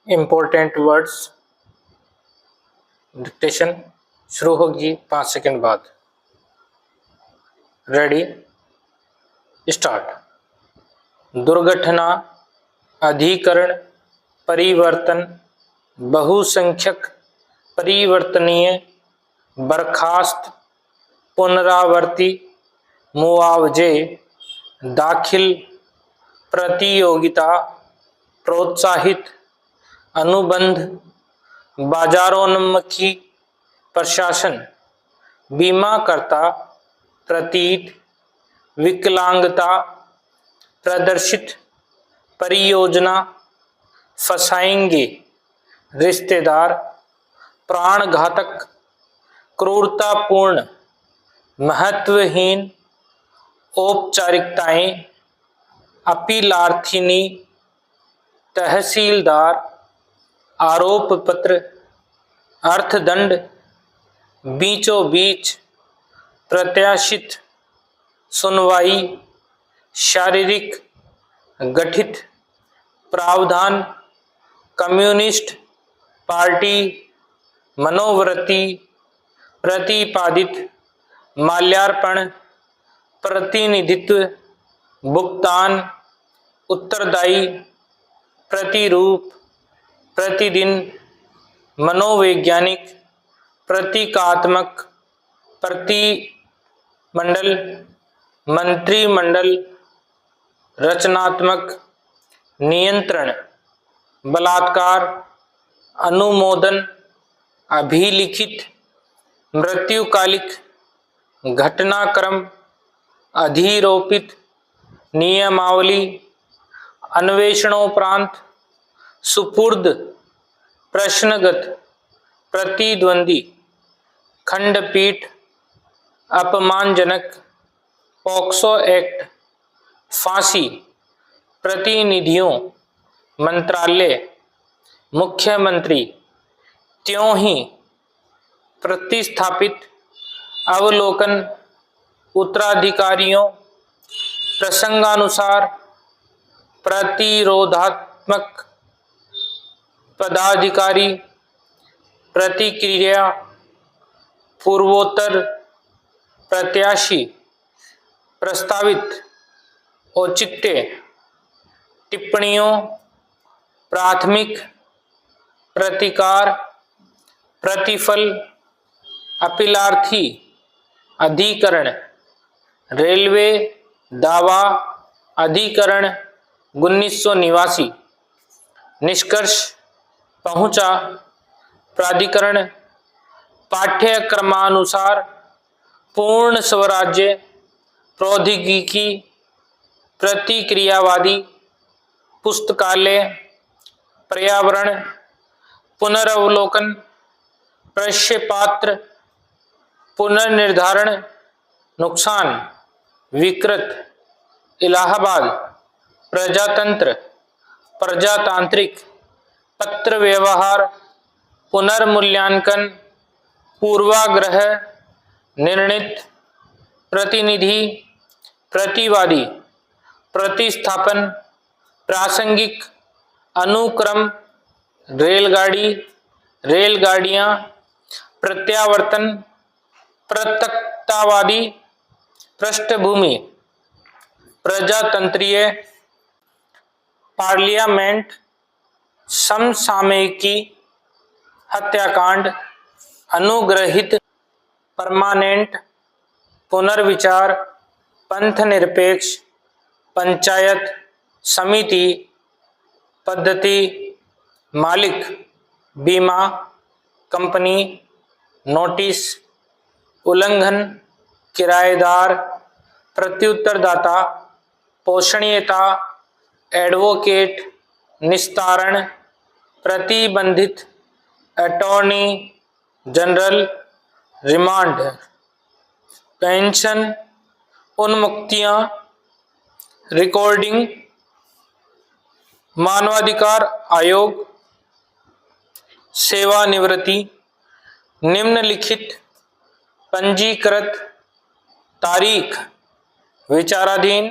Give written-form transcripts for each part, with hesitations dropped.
Important words dictation शुरू होगी 5 second बाद। Ready start. दुर्घटना अधिकरण परिवर्तन बहुसंख्यक परिवर्तनीय बर्खास्त पुनरावर्ती मुआवजे दाखिल प्रतियोगिता प्रोत्साहित अनुबंध बाजारोन्मुखी प्रशासन बीमाकर्ता प्रतीत विकलांगता प्रदर्शित परियोजना फंसाएंगे रिश्तेदार प्राणघातक क्रूरतापूर्ण महत्वहीन औपचारिकताएं अपीलार्थिनी तहसीलदार आरोप पत्र अर्थदंड बीचों बीच प्रत्याशित सुनवाई शारीरिक गठित प्रावधान कम्युनिस्ट पार्टी मनोवृत्ति प्रतिपादित माल्यार्पण प्रतिनिधित्व भुगतान उत्तरदायी प्रतिरूप प्रतिदिन मनोवैज्ञानिक प्रतीकात्मक प्रतिमंडल मंत्रिमंडल रचनात्मक नियंत्रण बलात्कार अनुमोदन अभिलिखित मृत्युकालिक घटनाक्रम अधिरोपित नियमावली अन्वेषणोपरांत सुपुर्द प्रश्नगत प्रतिद्वंदी खंडपीठ अपमानजनक पॉक्सो एक्ट फांसी प्रतिनिधियों मंत्रालय मुख्यमंत्री त्यों ही प्रतिस्थापित अवलोकन उत्तराधिकारियों प्रसंगानुसार प्रतिरोधात्मक पदाधिकारी प्रतिक्रिया पूर्वोत्तर प्रत्याशी प्रस्तावित औचित्य टिप्पणियों प्राथमिक प्रतिकार प्रतिफल अपीलार्थी अधिकरण रेलवे दावा अधिकरण 1989 निष्कर्ष पहुंचा प्राधिकरण पाठ्यक्रमानुसार पूर्ण स्वराज्य प्रौद्योगिकी प्रतिक्रियावादी पुस्तकालय पर्यावरण पुनर्वलोकन प्रक्षेपात्र पुनर्निर्धारण नुकसान विकृत इलाहाबाद प्रजातंत्र प्रजातांत्रिक पत्र व्यवहार पुनर्मूल्यांकन पूर्वाग्रह निर्णित प्रतिनिधि प्रतिवादी प्रतिस्थापन प्रासंगिक अनुक्रम रेलगाड़ी रेलगाड़ियां प्रत्यावर्तन प्रत्यक्षतावादी पृष्ठभूमि प्रजातंत्रीय पार्लियामेंट समसामयिकी हत्याकांड अनुग्रहित परमानेंट पुनर्विचार पंथ निरपेक्ष पंचायत समिति पद्धति मालिक बीमा कंपनी नोटिस उल्लंघन किराएदार प्रत्युत्तरदाता पोषणीयता एडवोकेट निस्तारण प्रतिबंधित अटॉर्नी जनरल रिमांड पेंशन उन्मुक्तियां रिकॉर्डिंग मानवाधिकार आयोग सेवानिवृत्ति निम्नलिखित पंजीकृत तारीख विचाराधीन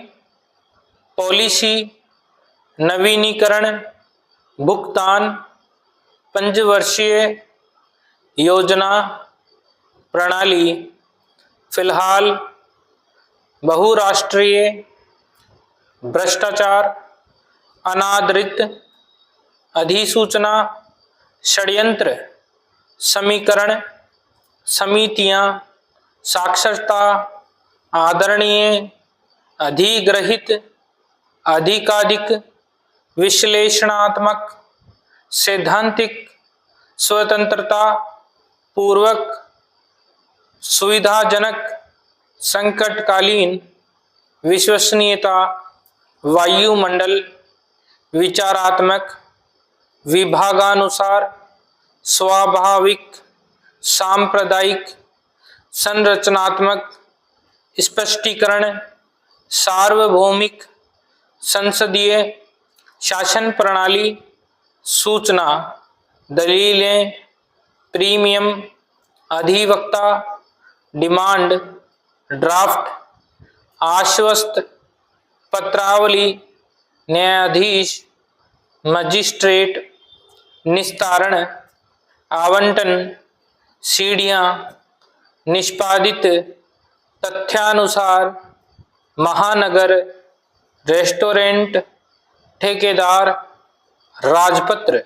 पॉलिसी नवीनीकरण भुगतान पंचवर्षीय योजना प्रणाली फिलहाल बहुराष्ट्रीय भ्रष्टाचार, अनादरित अधिसूचना, षड्यंत्र, समीकरण समितियां, साक्षरता, आदरणीय, अधिग्रहित, अधिकाधिक, विश्लेषणात्मक, सैद्धांतिक, स्वतंत्रता पूर्वक, सुविधाजनक, संकटकालीन, विश्वसनीयता, वायुमंडल, विचारात्मक, विभागानुसार, स्वाभाविक, सांप्रदायिक, संरचनात्मक, स्पष्टीकरण, सार्वभौमिक, संसदीय शासन प्रणाली, सूचना, दलीलें, प्रीमियम, अधिवक्ता, डिमांड ड्राफ्ट, आश्वस्त, पत्रावली, न्यायाधीश, मजिस्ट्रेट, निस्तारण, आवंटन, सीढ़ियां, निष्पादित, तथ्यानुसार, महानगर, रेस्टोरेंट, ठेकेदार, राजपत्र,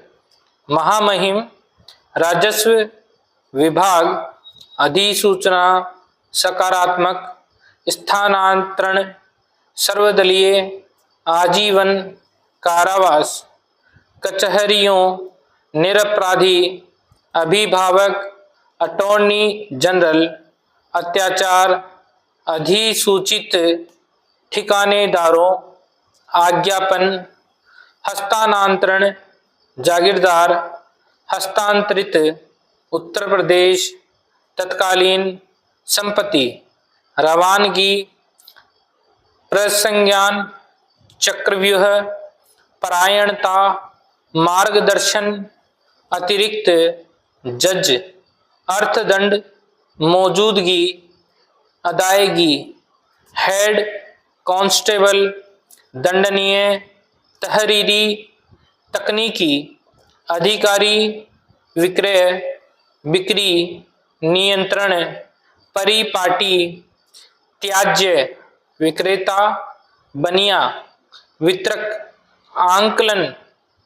महामहिम, राजस्व विभाग, अधिसूचना, सकारात्मक, स्थानांतरण, सर्वदलीय, आजीवन कारावास, कचहरियों, निरपराधी, अभिभावक, अटॉर्नी जनरल, अत्याचार, अधिसूचित ठिकानेदारों, आज्ञापन, हस्तांतरण, जागीरदार, हस्तांतरित, उत्तर प्रदेश, तत्कालीन संपत्ति, रवानगी, प्रसंज्ञान, चक्रव्यूह, परायणता, मार्गदर्शन, अतिरिक्त जज, अर्थदंड, मौजूदगी, अदायगी, हेड कांस्टेबल, दंडनीय, तहरीरी, तकनीकी, अधिकारी, विक्रय, बिक्री, नियंत्रण, परिपाटी, त्याज्य, विक्रेता, बनिया, वितरक, आंकलन,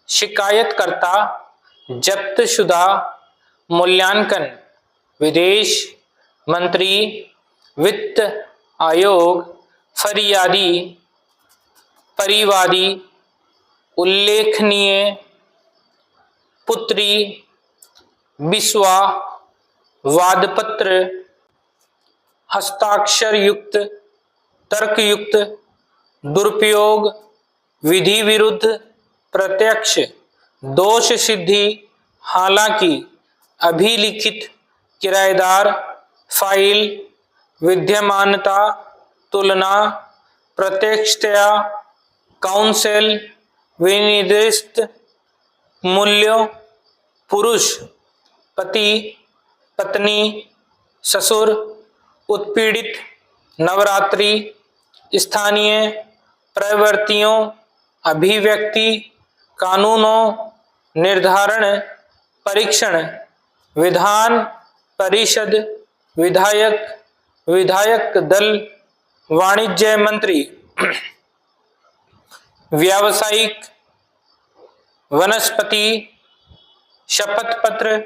शिकायतकर्ता, जब्तशुदा, मूल्यांकन, विदेश मंत्री, वित्त आयोग, फरियादी, परिवादी, उल्लेखनीय, पुत्री, बिस्वा, वादपत्र, हस्ताक्षर युक्त, तर्कयुक्त, दुरुपयोग, विधि विरुद्ध, प्रत्यक्ष, दोष सिद्धि, हालांकि, अभिलिखित, किराएदार, फाइल, विद्यमानता, तुलना, प्रत्यक्षतया, काउंसिल, विनिर्दिष्ट, मूल्यों, पुरुष, पति, पत्नी, ससुर, उत्पीड़ित, नवरात्रि, स्थानीय, प्रवृत्तियों, अभिव्यक्ति, कानूनों, निर्धारण, परीक्षण, विधान परिषद, विधायक, विधायक दल, वाणिज्य मंत्री, व्यावसायिक, वनस्पति, शपथ पत्र,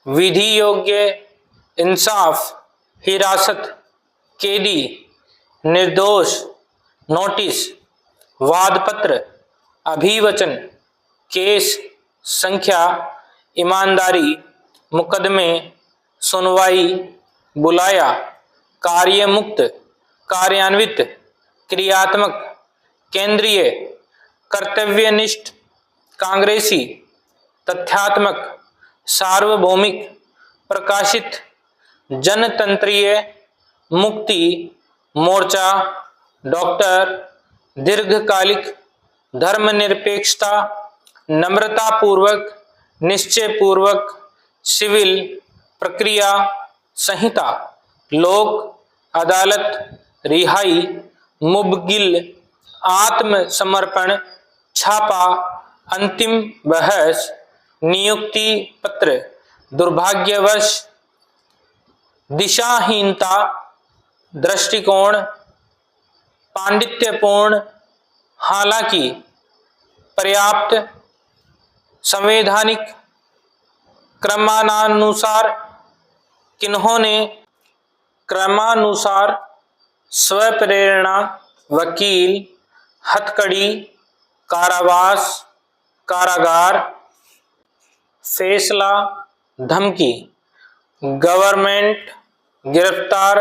विधि योग्य, इंसाफ, हिरासत, कैदी, निर्दोष, नोटिस, वादपत्र, अभिवचन, केस संख्या, ईमानदारी, मुकदमे, सुनवाई, बुलाया, कार्यमुक्त, कार्यान्वित, क्रियात्मक, केंद्रीय, कर्तव्यनिष्ठ, कांग्रेसी, तथ्यात्मक, सार्वभौमिक, प्रकाशित, जनतंत्रीय, मुक्ति मोर्चा, डॉक्टर, दीर्घकालिक, धर्मनिरपेक्षता, नम्रतापूर्वक, निश्चयपूर्वक, सिविल, प्रक्रिया संहिता, लोक अदालत, रिहाई, मुबगिल, आत्मसमर्पण, छापा, अंतिम बहस, नियुक्ति पत्र, दुर्भाग्यवश, दिशाहीनता, दृष्टिकोण, पांडित्यपूर्ण, हालांकि, पर्याप्त, संवैधानिक, क्रमानुसार, किन्होंने, क्रमानुसार, स्वप्रेरणा, वकील, हथकड़ी, कारावास, कारागार, फैसला, धमकी, गवर्नमेंट, गिरफ्तार,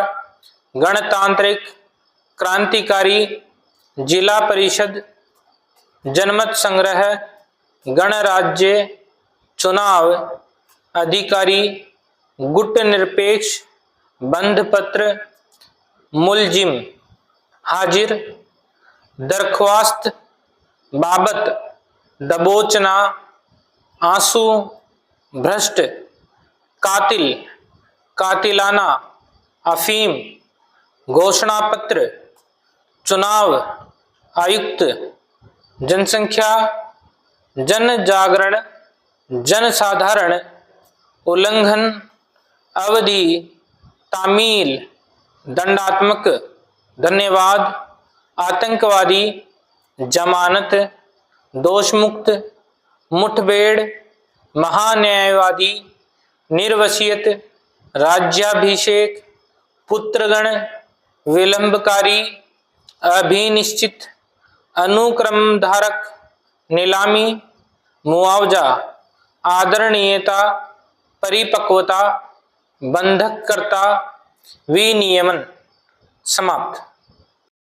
गणतांत्रिक, क्रांतिकारी, जिला परिषद, जनमत संग्रह, गणराज्य, चुनाव, अधिकारी, गुट निरपेक्ष, बंधपत्र, मुलजिम, हाजिर, दरख्वास्त, बाबत, दबोचना, आंसू, भ्रष्ट, कातिल, कातिलाना, अफीम, घोषणा पत्र, चुनाव आयुक्त, जनसंख्या, जन जागरण, जनसाधारण, उल्लंघन, अवधि, तामील, दंडात्मक, धन्यवाद, आतंकवादी, जमानत, दोषमुक्त, मुठभेड़, महान्यायवादी, निर्वसियत, राज्याभिषेक, पुत्रगण, विलंबकारी, अभिनिश्चित, अनुक्रमधारक, नीलामी, मुआवजा, आदरणीयता, परिपक्वता, बंधककर्ता, विनियमन। समाप्त।